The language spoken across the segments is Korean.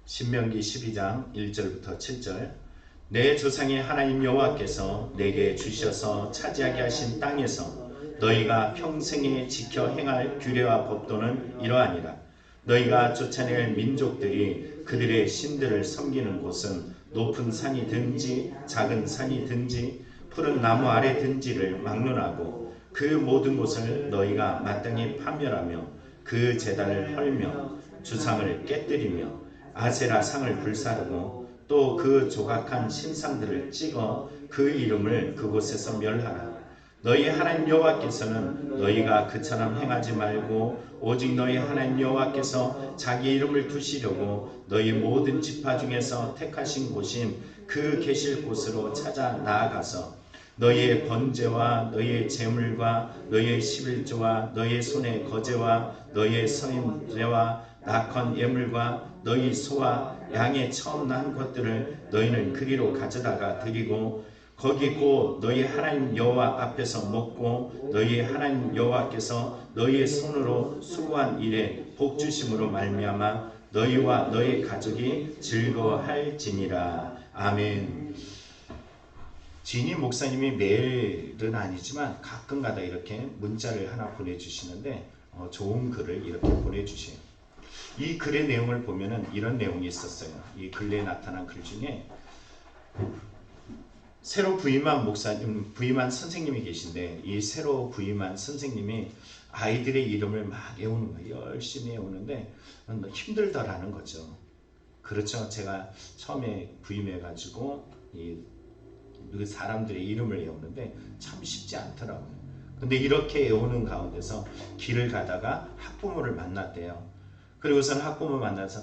신명기 12장 1절부터 7절. 내 조상의 하나님 여호와께서 내게 주셔서 차지하게 하신 땅에서 너희가 평생에 지켜 행할 규례와 법도는 이러하니라. 너희가 쫓아낼 민족들이 그들의 신들을 섬기는 곳은 높은 산이든지 작은 산이든지 푸른 나무 아래든지를 막론하고 그 모든 곳을 너희가 마땅히 파멸하며 그 제단을 헐며 주상을 깨뜨리며 아세라 상을 불사르고 또 그 조각한 신상들을 찍어 그 이름을 그곳에서 멸하라. 너희 하나님 여호와께서는 너희가 그처럼 행하지 말고 오직 너희 하나님 여호와께서 자기 이름을 두시려고 너희 모든 지파 중에서 택하신 곳인 그 계실 곳으로 찾아 나아가서 너희의 번제와 너희의 제물과 너희의 11조와 너희의 손의 거제와 너희의 서임제와 낙헌 예물과 너희 소와 양의 처음 난 것들을 너희는 그리로 가져다가 드리고 거기 곧 너희 하나님 여호와 앞에서 먹고 너희 하나님 여호와께서 너희의 손으로 수고한 일에 복 주심으로 말미암아 너희와 너희 가족이 즐거워할지니라. 아멘. 진희 목사님이 매일은 아니지만 가끔가다 이렇게 문자를 하나 보내주시는데 좋은 글을 이렇게 보내주세요. 이 글의 내용을 보면은 이런 내용이 있었어요. 이 근래에 나타난 글 중에 새로 부임한 선생님이 계신데 이 새로 부임한 선생님이 아이들의 이름을 막 외우는 거예요. 열심히 외우는데 힘들더라는 거죠. 그렇죠. 제가 처음에 부임해가지고 그 사람들의 이름을 외우는데 참 쉽지 않더라고요. 근데 이렇게 외우는 가운데서 길을 가다가 학부모를 만났대요. 그리고서는 학부모 만나서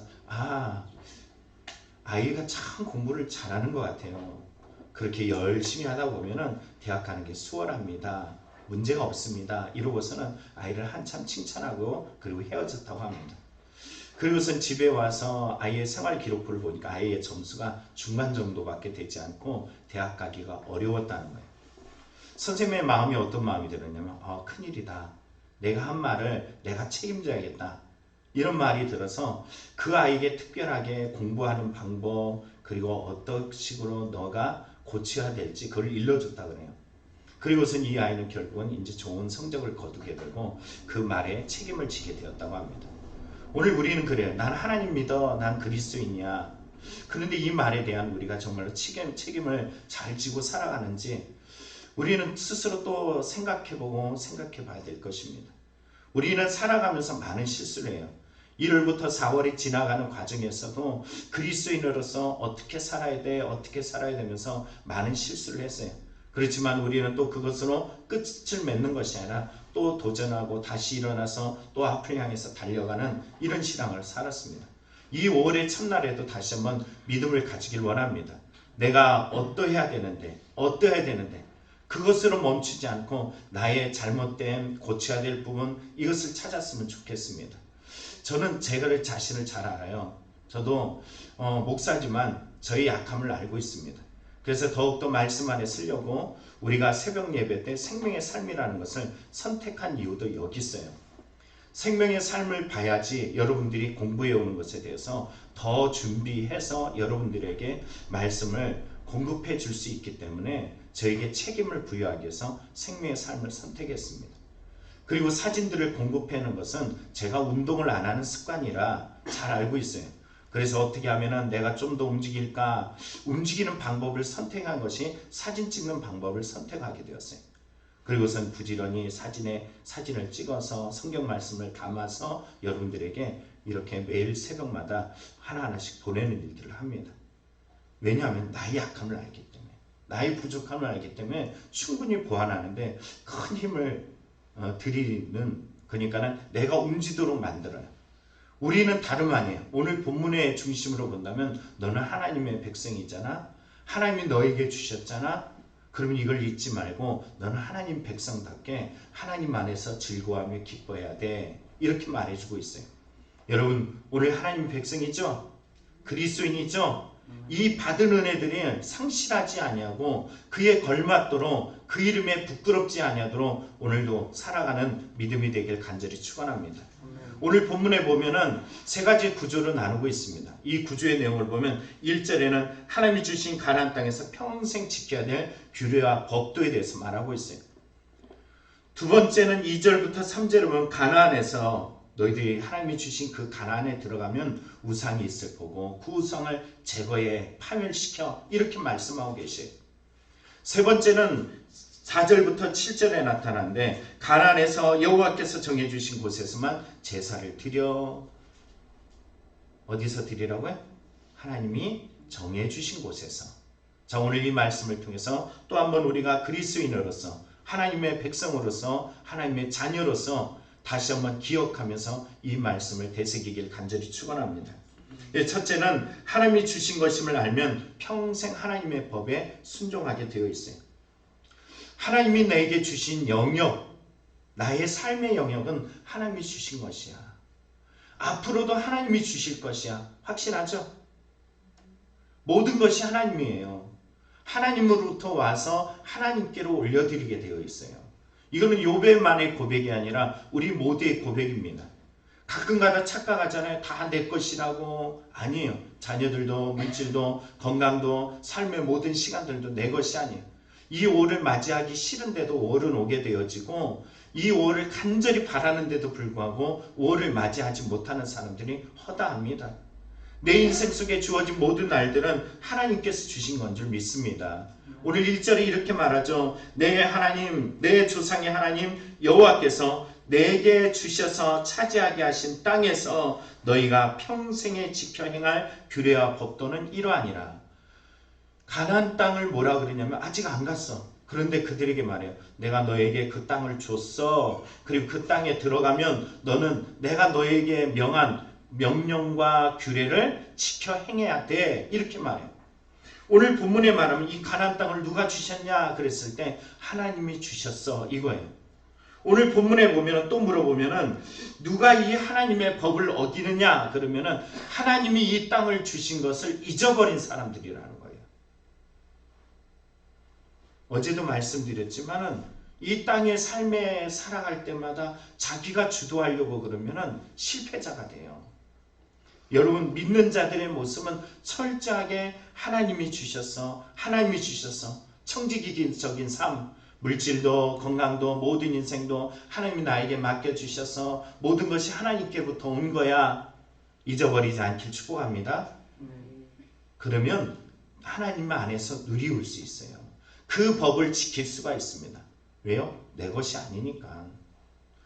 아이가 참 공부를 잘하는 것 같아요. 그렇게 열심히 하다 보면은 대학 가는 게 수월합니다. 문제가 없습니다. 이러고서는 아이를 한참 칭찬하고 그리고 헤어졌다고 합니다. 그리고선 집에 와서 아이의 생활 기록부를 보니까 아이의 점수가 중간 정도밖에 되지 않고 대학 가기가 어려웠다는 거예요. 선생님의 마음이 어떤 마음이 들었냐면 큰일이다. 내가 한 말을 내가 책임져야겠다. 이런 말이 들어서 그 아이에게 특별하게 공부하는 방법 그리고 어떤 식으로 너가 고쳐야 될지 그걸 일러줬다 그래요. 그리고선 이 아이는 결국은 이제 좋은 성적을 거두게 되고 그 말에 책임을 지게 되었다고 합니다. 오늘 우리는 그래요. 난 하나님 믿어. 난 그리스도인이야. 그런데 이 말에 대한 우리가 정말로 책임을 잘 지고 살아가는지 우리는 스스로 또 생각해보고 생각해 봐야 될 것입니다. 우리는 살아가면서 많은 실수를 해요. 1월부터 4월이 지나가는 과정에서도 그리스도인으로서 어떻게 살아야 돼, 어떻게 살아야 되면서 많은 실수를 했어요. 그렇지만 우리는 또 그것으로 끝을 맺는 것이 아니라 또 도전하고 다시 일어나서 또 앞을 향해서 달려가는 이런 신앙을 살았습니다. 이 5월의 첫날에도 다시 한번 믿음을 가지길 원합니다. 내가 어떠해야 되는데 그것으로 멈추지 않고 나의 잘못된 고쳐야 될 부분 이것을 찾았으면 좋겠습니다. 저는 제 자신을 잘 알아요. 저도 목사지만 저의 약함을 알고 있습니다. 그래서 더욱더 말씀 안에 쓰려고 우리가 새벽 예배 때 생명의 삶이라는 것을 선택한 이유도 여기 있어요. 생명의 삶을 봐야지 여러분들이 공부해 오는 것에 대해서 더 준비해서 여러분들에게 말씀을 공급해 줄 수 있기 때문에 저에게 책임을 부여하기 위해서 생명의 삶을 선택했습니다. 그리고 사진들을 공급하는 것은 제가 운동을 안 하는 습관이라 잘 알고 있어요. 그래서 어떻게 하면 내가 좀 더 움직일까 움직이는 방법을 선택한 것이 사진 찍는 방법을 선택하게 되었어요. 그리고선 부지런히 사진을 찍어서 성경 말씀을 담아서 여러분들에게 이렇게 매일 새벽마다 하나하나씩 보내는 일들을 합니다. 왜냐하면 나의 약함을 알기 때문에 나의 부족함을 알기 때문에 충분히 보완하는데 큰 힘을 드리는 그러니까는 내가 움직이도록 만들어요. 우리는 다름 아니에요. 오늘 본문의 중심으로 본다면 너는 하나님의 백성이잖아. 하나님이 너에게 주셨잖아. 그러면 이걸 잊지 말고 너는 하나님 백성답게 하나님 안에서 즐거워하며 기뻐해야 돼. 이렇게 말해주고 있어요. 여러분 오늘 하나님 백성이죠? 그리스도인이죠? 이 받은 은혜들이 상실하지 아니하고 그에 걸맞도록 그 이름에 부끄럽지 아니하도록 오늘도 살아가는 믿음이 되길 간절히 축원합니다. 오늘 본문에 보면은 세 가지 구조로 나누고 있습니다. 이 구조의 내용을 보면 1절에는 하나님이 주신 가나안 땅에서 평생 지켜야 될 규례와 법도에 대해서 말하고 있어요. 두 번째는 2절부터 3절에 보면 가나안에서 너희들이 하나님이 주신 그 가나안에 들어가면 우상이 있을 거고 그 우상을 제거해 파멸시켜 이렇게 말씀하고 계셔요. 세 번째는 4절부터 7절에 나타나는데 가나안에서 여호와께서 정해주신 곳에서만 제사를 드려. 어디서 드리라고요? 하나님이 정해주신 곳에서. 자, 오늘 이 말씀을 통해서 또 한번 우리가 그리스도인으로서 하나님의 백성으로서 하나님의 자녀로서 다시 한번 기억하면서 이 말씀을 되새기길 간절히 축원합니다. 첫째는 하나님이 주신 것임을 알면 평생 하나님의 법에 순종하게 되어 있어요. 하나님이 내게 주신 영역, 나의 삶의 영역은 하나님이 주신 것이야. 앞으로도 하나님이 주실 것이야. 확실하죠? 모든 것이 하나님이에요. 하나님으로부터 와서 하나님께로 올려드리게 되어 있어요. 이거는 욥의만의 고백이 아니라 우리 모두의 고백입니다. 가끔가다 착각하잖아요. 다 내 것이라고. 아니에요. 자녀들도 물질도 건강도 삶의 모든 시간들도 내 것이 아니에요. 이 5월을 맞이하기 싫은데도 5월은 오게 되어지고 이 5월을 간절히 바라는데도 불구하고 5월을 맞이하지 못하는 사람들이 허다합니다. 내 인생 속에 주어진 모든 날들은 하나님께서 주신 건 줄 믿습니다. 오늘 1절에 이렇게 말하죠. 내 하나님, 내 조상의 하나님 여호와께서 내게 주셔서 차지하게 하신 땅에서 너희가 평생에 지켜 행할 규례와 법도는 이러하니라. 가나안 땅을 뭐라 그러냐면 아직 안 갔어. 그런데 그들에게 말해요. 내가 너에게 그 땅을 줬어. 그리고 그 땅에 들어가면 너는 내가 너에게 명한 명령과 규례를 지켜 행해야 돼. 이렇게 말해요. 오늘 본문에 말하면 이 가나안 땅을 누가 주셨냐 그랬을 때 하나님이 주셨어 이거예요. 오늘 본문에 보면 또 물어보면은 누가 이 하나님의 법을 어기느냐 그러면은 하나님이 이 땅을 주신 것을 잊어버린 사람들이라는 거예요. 어제도 말씀드렸지만은 이 땅의 삶에 살아갈 때마다 자기가 주도하려고 그러면은 실패자가 돼요. 여러분 믿는 자들의 모습은 철저하게 하나님이 주셔서 청지기적인 삶, 물질도 건강도 모든 인생도 하나님이 나에게 맡겨주셔서 모든 것이 하나님께부터 온 거야. 잊어버리지 않길 축복합니다. 그러면 하나님 안에서 누리울 수 있어요. 그 법을 지킬 수가 있습니다. 왜요? 내 것이 아니니까.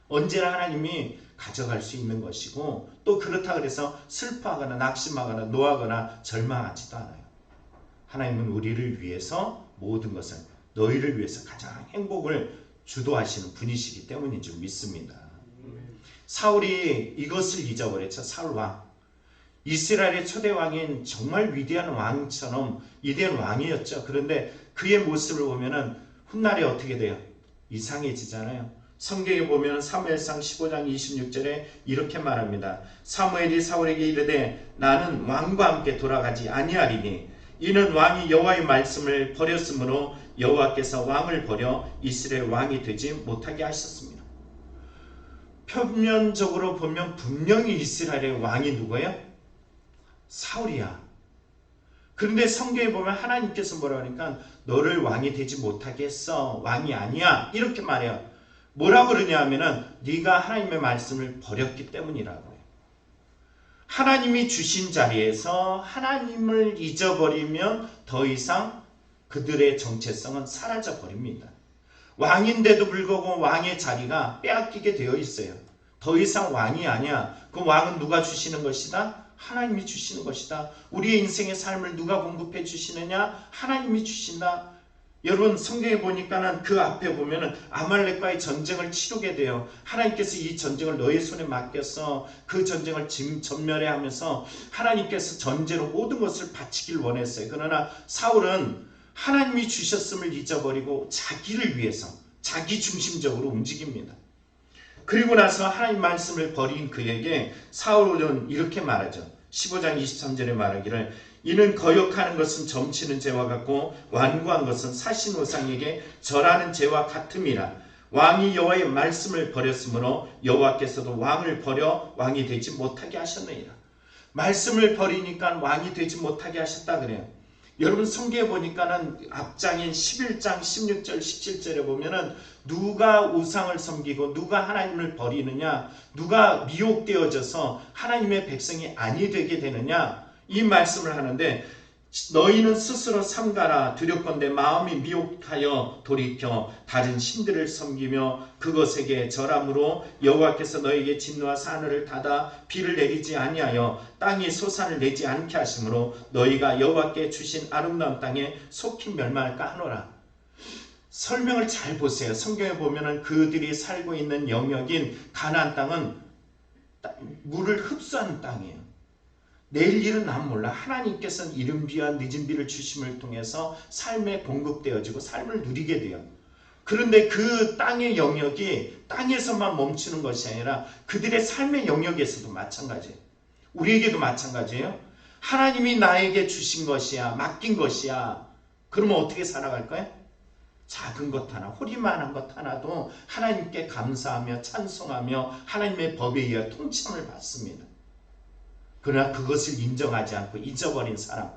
언제나 하나님이 가져갈 수 있는 것이고 또 그렇다 그래서 슬퍼하거나 낙심하거나 노하거나 절망하지도 않아요. 하나님은 우리를 위해서 모든 것을 너희를 위해서 가장 행복을 주도하시는 분이시기 때문인 줄 믿습니다. 사울이 이것을 잊어버렸죠. 사울 왕. 이스라엘의 초대 왕인 정말 위대한 왕처럼 위대한 왕이었죠. 그런데 그의 모습을 보면은 훗날에 어떻게 돼요? 이상해지잖아요. 성경에 보면 사무엘상 15장 26절에 이렇게 말합니다. 사무엘이 사울에게 이르되 나는 왕과 함께 돌아가지 아니하리니 이는 왕이 여호와의 말씀을 버렸으므로 여호와께서 왕을 버려 이스라엘 왕이 되지 못하게 하셨습니다. 표면적으로 보면 분명히 이스라엘의 왕이 누구예요? 사울이야. 그런데 성경에 보면 하나님께서 뭐라 하니까 너를 왕이 되지 못하게 했어. 왕이 아니야. 이렇게 말해요. 뭐라고 그러냐 하면은 네가 하나님의 말씀을 버렸기 때문이라고 해요. 하나님이 주신 자리에서 하나님을 잊어버리면 더 이상 그들의 정체성은 사라져 버립니다. 왕인데도 불구하고 왕의 자리가 빼앗기게 되어 있어요. 더 이상 왕이 아니야. 그 왕은 누가 주시는 것이다? 하나님이 주시는 것이다. 우리의 인생의 삶을 누가 공급해 주시느냐? 하나님이 주신다. 여러분 성경에 보니까는 그 앞에 보면은 아말렉과의 전쟁을 치르게 돼요. 하나님께서 이 전쟁을 너의 손에 맡겨서 그 전쟁을 전멸해 하면서 하나님께서 전제로 모든 것을 바치길 원했어요. 그러나 사울은 하나님이 주셨음을 잊어버리고 자기를 위해서 자기 중심적으로 움직입니다. 그리고 나서 하나님 말씀을 버린 그에게 사울은 이렇게 말하죠. 15장 23절에 말하기를 이는 거역하는 것은 점치는 죄와 같고 완고한 것은 사신 우상에게 절하는 죄와 같음이라. 왕이 여호와의 말씀을 버렸으므로 여호와께서도 왕을 버려 왕이 되지 못하게 하셨느니라. 말씀을 버리니까 왕이 되지 못하게 하셨다 그래요. 여러분 성경에 보니까는 앞장인 11장 16절 17절에 보면은 누가 우상을 섬기고 누가 하나님을 버리느냐, 누가 미혹되어져서 하나님의 백성이 아니 되게 되느냐, 이 말씀을 하는데, 너희는 스스로 삼가라. 두렵건대 마음이 미혹하여 돌이켜 다른 신들을 섬기며 그것에게 절함으로 여호와께서 너에게 진노하사 하늘을 닫아 비를 내리지 아니하여 땅이 소산을 내지 않게 하심으로 너희가 여호와께 주신 아름다운 땅에 속히 멸망할까 하노라. 설명을 잘 보세요. 성경에 보면은 그들이 살고 있는 영역인 가나안 땅은 물을 흡수하는 땅이에요. 내일 일은 난 몰라. 하나님께서는 이른 비와 늦은 비를 주심을 통해서 삶에 공급되어지고 삶을 누리게 돼요. 그런데 그 땅의 영역이 땅에서만 멈추는 것이 아니라 그들의 삶의 영역에서도 마찬가지예요. 우리에게도 마찬가지예요. 하나님이 나에게 주신 것이야, 맡긴 것이야. 그러면 어떻게 살아갈까요? 작은 것 하나, 호리만한 것 하나도 하나님께 감사하며 찬송하며 하나님의 법에 의해 통치함을 받습니다. 그러나 그것을 인정하지 않고 잊어버린 사람,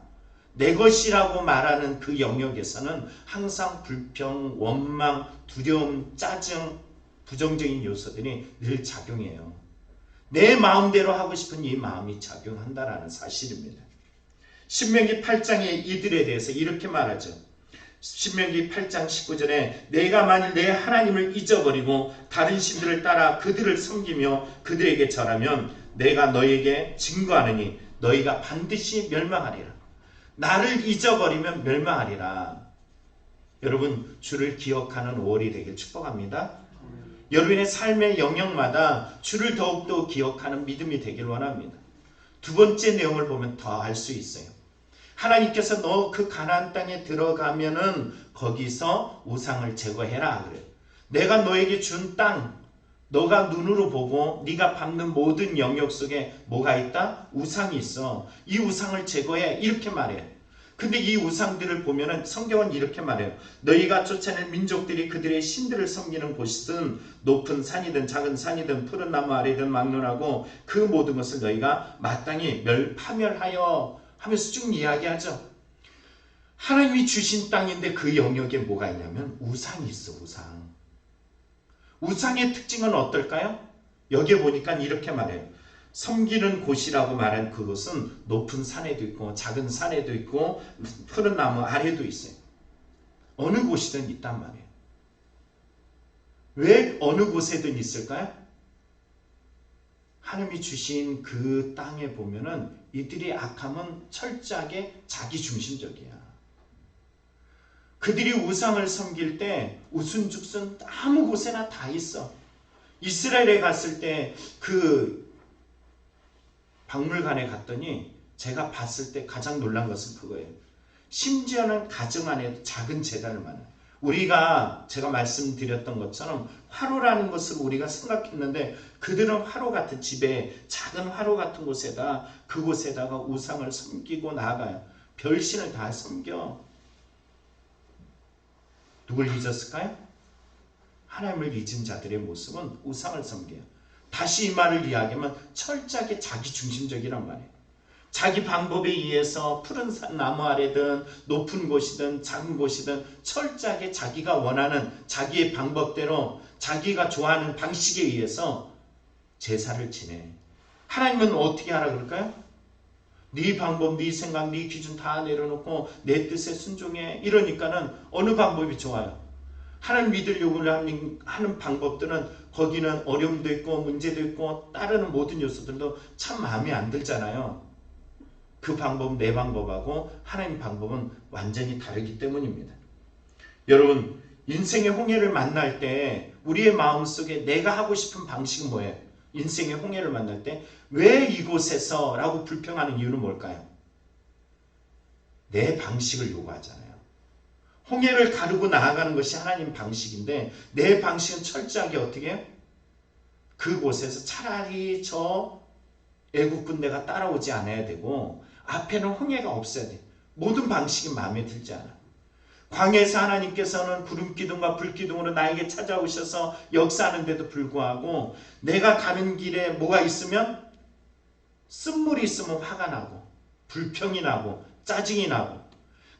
내 것이라고 말하는 그 영역에서는 항상 불평, 원망, 두려움, 짜증, 부정적인 요소들이 늘 작용해요. 내 마음대로 하고 싶은 이 마음이 작용한다라는 사실입니다. 신명기 8장에 이들에 대해서 이렇게 말하죠. 신명기 8장 19절에 내가 만일 내 하나님을 잊어버리고 다른 신들을 따라 그들을 섬기며 그들에게 절하면 내가 너희에게 증거하느니 너희가 반드시 멸망하리라. 나를 잊어버리면 멸망하리라. 여러분, 주를 기억하는 5월이 되길 축복합니다. 여러분의 삶의 영역마다 주를 더욱더 기억하는 믿음이 되길 원합니다. 두 번째 내용을 보면 더 알 수 있어요. 하나님께서 너 그 가나안 땅에 들어가면은 거기서 우상을 제거해라 그래요. 내가 너에게 준 땅, 너가 눈으로 보고 네가 밟는 모든 영역 속에 뭐가 있다? 우상이 있어. 이 우상을 제거해. 이렇게 말해요. 근데 이 우상들을 보면은 성경은 이렇게 말해요. 너희가 쫓아낸 민족들이 그들의 신들을 섬기는 곳이든 높은 산이든 작은 산이든 푸른 나무 아래든 막론하고 그 모든 것을 너희가 마땅히 파멸하여 하면서 쭉 이야기하죠. 하나님이 주신 땅인데 그 영역에 뭐가 있냐면 우상이 있어. 우상. 우상의 특징은 어떨까요? 여기에 보니까 이렇게 말해요. 섬기는 곳이라고 말한 그곳은 높은 산에도 있고 작은 산에도 있고 푸른 나무 아래도 있어요. 어느 곳이든 있단 말이에요. 왜 어느 곳에든 있을까요? 하나님이 주신 그 땅에 보면은 이들의 악함은 철저하게 자기중심적이야. 그들이 우상을 섬길 때 우순죽순 아무 곳에나 다 있어. 이스라엘에 갔을 때 그 박물관에 갔더니 제가 봤을 때 가장 놀란 것은 그거예요. 심지어는 가정 안에도 작은 제단을 만들어요. 우리가 제가 말씀드렸던 것처럼 화로라는 것을 우리가 생각했는데 그들은 화로 같은 집에 작은 화로 같은 곳에다 그곳에다가 우상을 섬기고 나아가요. 별신을 다 섬겨. 누굴 잊었을까요? 하나님을 잊은 자들의 모습은 우상을 섬겨요. 다시 이 말을 이야기하면 철저하게 자기중심적이란 말이에요. 자기 방법에 의해서 푸른 나무 아래든 높은 곳이든 작은 곳이든 철저하게 자기가 원하는 자기의 방법대로 자기가 좋아하는 방식에 의해서 제사를 지내. 하나님은 어떻게 하라 그럴까요? 네 방법, 네 생각, 네 기준 다 내려놓고 내 뜻에 순종해. 이러니까는 어느 방법이 좋아요? 하나님 믿으려고 하는 방법들은 거기는 어려움도 있고 문제도 있고 따르는 모든 요소들도 참 마음에 안 들잖아요. 그 방법, 내 방법하고 하나님 방법은 완전히 다르기 때문입니다. 여러분, 인생의 홍해를 만날 때 우리의 마음속에 내가 하고 싶은 방식은 뭐예요? 인생의 홍해를 만날 때 왜 이곳에서 라고 불평하는 이유는 뭘까요? 내 방식을 요구하잖아요. 홍해를 가르고 나아가는 것이 하나님 방식인데 내 방식은 철저하게 어떻게 해요? 그곳에서 차라리 저 애국군 내가 따라오지 않아야 되고 앞에는 홍해가 없어야 돼. 모든 방식이 마음에 들지 않아. 광야에서 하나님께서는 구름기둥과 불기둥으로 나에게 찾아오셔서 역사하는데도 불구하고 내가 가는 길에 뭐가 있으면 쓴물이 있으면 화가 나고 불평이 나고 짜증이 나고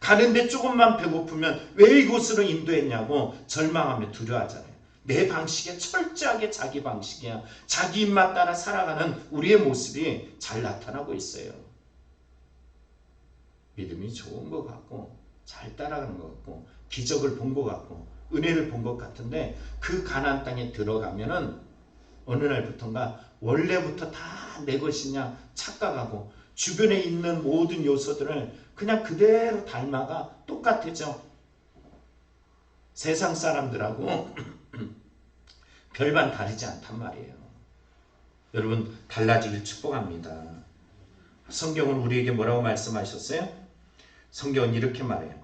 가는데 조금만 배고프면 왜 이곳으로 인도했냐고 절망하며 두려워하잖아요. 내 방식에 철저하게 자기 방식이야. 자기 입맛 따라 살아가는 우리의 모습이 잘 나타나고 있어요. 믿음이 좋은 것 같고 잘 따라가는 것 같고 기적을 본 것 같고 은혜를 본 것 같은데 그 가나안 땅에 들어가면은 어느 날부턴가 원래부터 다 내 것이냐 착각하고 주변에 있는 모든 요소들을 그냥 그대로 닮아가 똑같아져. 세상 사람들하고 별반 다르지 않단 말이에요. 여러분 달라지길 축복합니다. 성경은 우리에게 뭐라고 말씀하셨어요? 성경은 이렇게 말해요.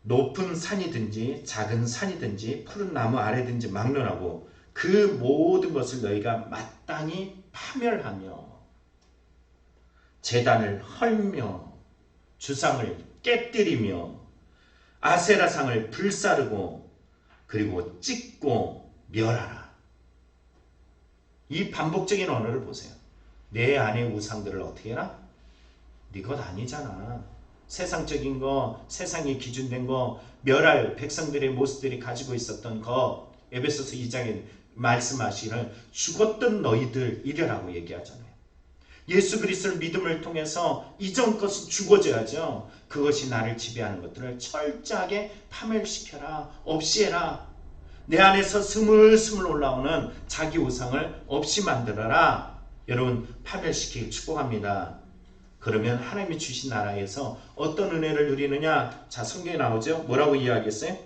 높은 산이든지 작은 산이든지 푸른 나무 아래든지 막론하고 그 모든 것을 너희가 마땅히 파멸하며 제단을 헐며 주상을 깨뜨리며 아세라상을 불사르고 그리고 찢고 멸하라. 이 반복적인 언어를 보세요. 내 안의 우상들을 어떻게 해라? 네 것 아니잖아. 세상적인 거, 세상에 기준된 거, 멸할 백성들의 모습들이 가지고 있었던 거, 에베소서 2장에 말씀하시는 죽었던 너희들 이래라고 얘기하잖아요. 예수 그리스도를 믿음을 통해서 이전 것은 죽어져야죠. 그것이 나를 지배하는 것들을 철저하게 파멸시켜라. 없이 해라. 내 안에서 스물스물 올라오는 자기 우상을 없이 만들어라. 여러분 파멸시키길 축복합니다. 그러면 하나님이 주신 나라에서 어떤 은혜를 누리느냐? 자, 성경에 나오죠. 뭐라고 이야기했어요?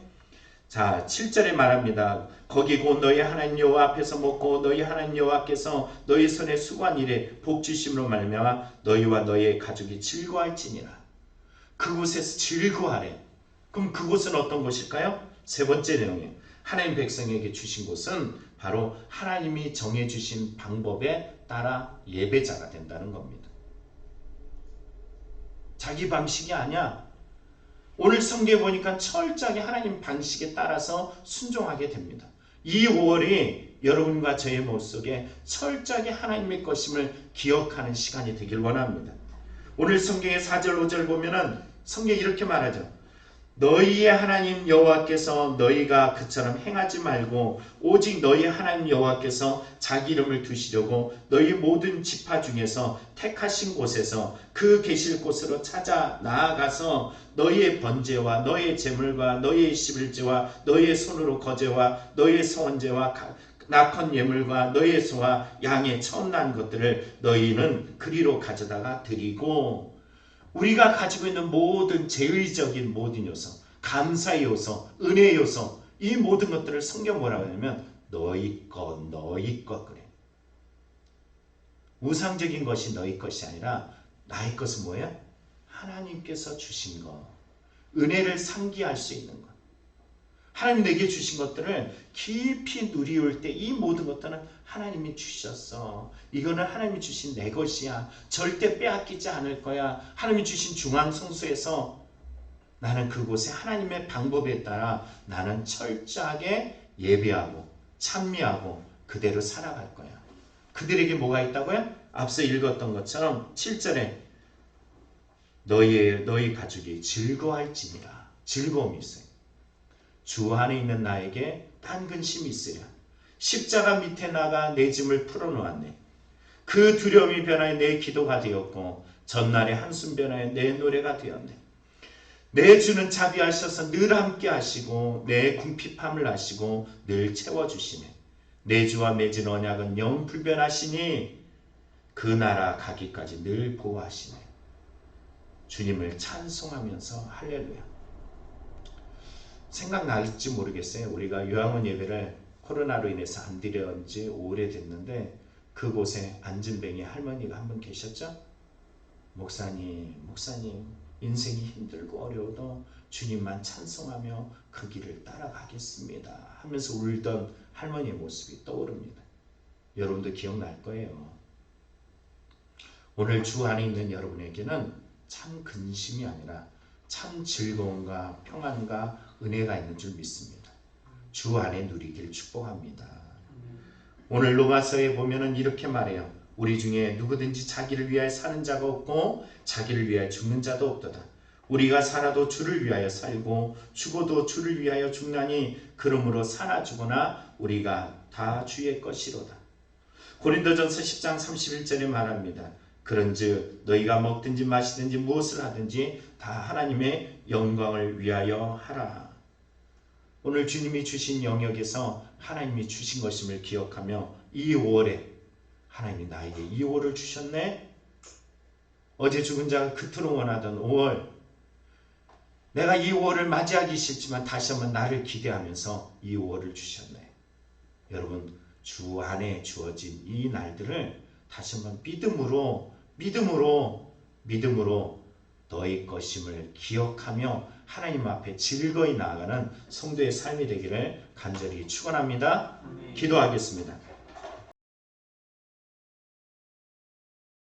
자, 7절에 말합니다. 거기 곧 너희 하나님 여호와 앞에서 먹고 너희 하나님 여호와께서 너희 손에 수고한 일에 복 주심으로 말미암아 너희와 너희의 가족이 즐거워할지니라. 그곳에서 즐거워하래. 그럼 그곳은 어떤 곳일까요? 세 번째 내용이에요. 하나님 백성에게 주신 곳은 바로 하나님이 정해주신 방법에 따라 예배자가 된다는 겁니다. 자기 방식이 아니야. 오늘 성경에 보니까 철저하게 하나님 방식에 따라서 순종하게 됩니다. 이 5월이 여러분과 저의 모습에 철저하게 하나님의 것임을 기억하는 시간이 되길 원합니다. 오늘 성경의 4절 5절 보면은 성경이 이렇게 말하죠. 너희의 하나님 여호와께서 너희가 그처럼 행하지 말고 오직 너희 하나님 여호와께서 자기 이름을 두시려고 너희 모든 지파 중에서 택하신 곳에서 그 계실 곳으로 찾아 나아가서 너희의 번제와 너희의 제물과 너희의 십일제와 너희의 손으로 거제와 너희의 서원제와 낙헌 예물과 너희의 소와 양의 처음 난 것들을 너희는 그리로 가져다가 드리고 우리가 가지고 있는 모든 제의적인 모든 요소, 감사의 요소, 은혜의 요소 이 모든 것들을 성경 뭐라고 하냐면 너희 것 그래. 우상적인 것이 너희 것이 아니라 나의 것은 뭐예요? 하나님께서 주신 것, 은혜를 상기할 수 있는 것. 하나님 내게 주신 것들을 깊이 누리올 때 이 모든 것들은 하나님이 주셨어. 이거는 하나님이 주신 내 것이야. 절대 빼앗기지 않을 거야. 하나님이 주신 중앙성소에서 나는 그곳에 하나님의 방법에 따라 나는 철저하게 예배하고 찬미하고 그대로 살아갈 거야. 그들에게 뭐가 있다고요? 앞서 읽었던 것처럼 7절에 너희 가족이 즐거워할지니라. 즐거움이 있어요. 주 안에 있는 나에게 딴 근심이 있으랴. 십자가 밑에 나가 내 짐을 풀어놓았네. 그 두려움이 변하여 내 기도가 되었고 전날의 한숨 변하여 내 노래가 되었네. 내 주는 자비하셔서 늘 함께 하시고 내 궁핍함을 아시고 늘 채워주시네. 내 주와 맺은 언약은 영 불변하시니 그 나라 가기까지 늘 보호하시네. 주님을 찬송하면서 할렐루야. 생각날지 모르겠어요. 우리가 요양원 예배를 코로나로 인해서 안 드려온 지 오래됐는데 그곳에 안진뱅이 할머니가 한 분 계셨죠? 목사님 인생이 힘들고 어려워도 주님만 찬송하며 그 길을 따라가겠습니다 하면서 울던 할머니의 모습이 떠오릅니다. 여러분도 기억날 거예요. 오늘 주 안에 있는 여러분에게는 참 근심이 아니라 참 즐거움과 평안과 은혜가 있는 줄 믿습니다. 주 안에 누리길 축복합니다. 오늘 로마서에 보면은 이렇게 말해요. 우리 중에 누구든지 자기를 위하여 사는 자가 없고 자기를 위하여 죽는 자도 없도다. 우리가 살아도 주를 위하여 살고 죽어도 주를 위하여 죽나니 그러므로 사나 죽으나 우리가 다 주의 것이로다. 고린도전서 10장 31절에 말합니다. 그런즉 너희가 먹든지 마시든지 무엇을 하든지 다 하나님의 영광을 위하여 하라. 오늘 주님이 주신 영역에서 하나님이 주신 것임을 기억하며 이 5월에 하나님이 나에게 이 5월을 주셨네. 어제 죽은 자가 그토록 원하던 5월, 내가 이 5월을 맞이하기 싫지만 다시 한번 나를 기대하면서 이 5월을 주셨네. 여러분, 주 안에 주어진 이 날들을 다시 한번 믿음으로 너희 것임을 기억하며 하나님 앞에 즐거이 나아가는 성도의 삶이 되기를 간절히 축원합니다. 기도하겠습니다.